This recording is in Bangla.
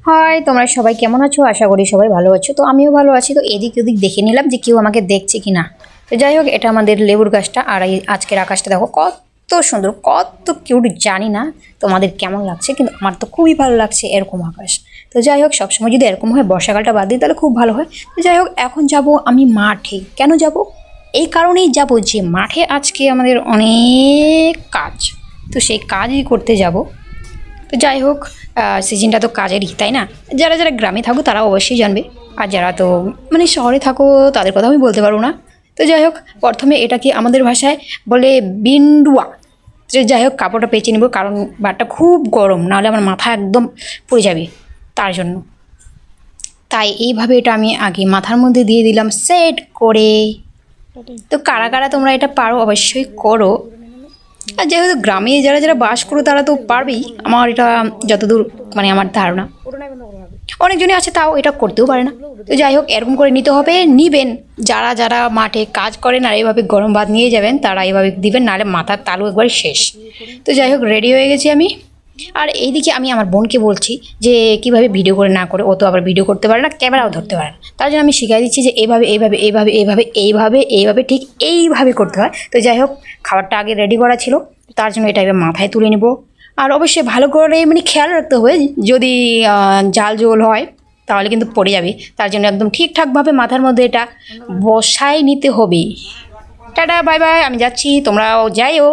হাই, তোমরা সবাই কেমন আছো? আশা করি সবাই ভালো আছো। তো আমিও ভালো আছি। তো এদিক ওদিক দেখে নিলাম যে কেউ আমাকে দেখছে কি না। তো যাই হোক, এটা আমাদের লেবুর গাছটা। আর এই আজকের আকাশটা দেখো কত সুন্দর, কত কিউট। জানি না তোমাদের কেমন লাগছে, কিন্তু আমার তো খুবই ভালো লাগছে এরকম আকাশ। তো যাই হোক, সবসময় যদি এরকম হয়, বর্ষাকালটা বাদ দিই, তাহলে খুব ভালো হয়। তো যাই হোক, এখন যাব আমি মাঠে। কেন যাব? এই কারণেই যাব যে মাঠে আজকে আমাদের অনেক কাজ। তো সেই কাজই করতে যাব। তো যাই হোক, সিজনটা তো কাজেরই, তাই না? যারা যারা গ্রামে থাকো তারা অবশ্যই জানবে, আর যারা তো মানে শহরে থাকো তাদের কথা আমি বলতে পারবো না। তো যাই হোক, প্রথমে এটাকে আমাদের ভাষায় বলে বিন্ডুয়া। তো যাই হোক, কাপড়টা পেঁচে নেবো, কারণ বাটটা খুব গরম, নাহলে আমার মাথা একদম পড়ে যাবে, তার জন্য। তাই এইভাবে এটা আমি আগে মাথার মধ্যে দিয়ে দিলাম সেট করে। তো কারা কারা তোমরা এটা পারো অবশ্যই করো। আর যেহেতু গ্রামে যারা যারা বাস করো তারা তো পারবেই, আমার এটা যতদূর মানে আমার ধারণা। অনেকজনই আছে তাও এটা করতেও পারে না। তো যাই হোক, এরকম করে নিতে হবে, নিবেন। যারা যারা মাঠে কাজ করেন আর এইভাবে গরম ভাত নিয়ে যাবেন, তারা এইভাবে দিবেন, নাহলে মাথার তালু একবার শেষ। তো যাই হোক, রেডি হয়ে গেছি আমি। আর এইদিকে আমি আমার বোনকে বলছি যে কীভাবে ভিডিও করে না করে, ও তো আবার ভিডিও করতে পারে না, ক্যামেরাও ধরতে পারে না। তার জন্য আমি শিখিয়ে দিচ্ছি যে এইভাবে এইভাবে এইভাবে এইভাবে এইভাবে এইভাবে ঠিক এইভাবে করতে হয়। তো যাই হোক, খাবারটা আগে রেডি করা ছিল, তার জন্য এটা এবার মাথায় তুলে নেব। আর অবশ্যই ভালো করে মানে খেয়াল রাখতে হবে, যদি জাল জোল হয় তাহলে কিন্তু পড়ে যাবে। তার জন্য একদম ঠিকঠাকভাবে মাথার মধ্যে এটা বসায় নিতে হবে। টাটা, বাই বাই, আমি যাচ্ছি, তোমরাও যাইও।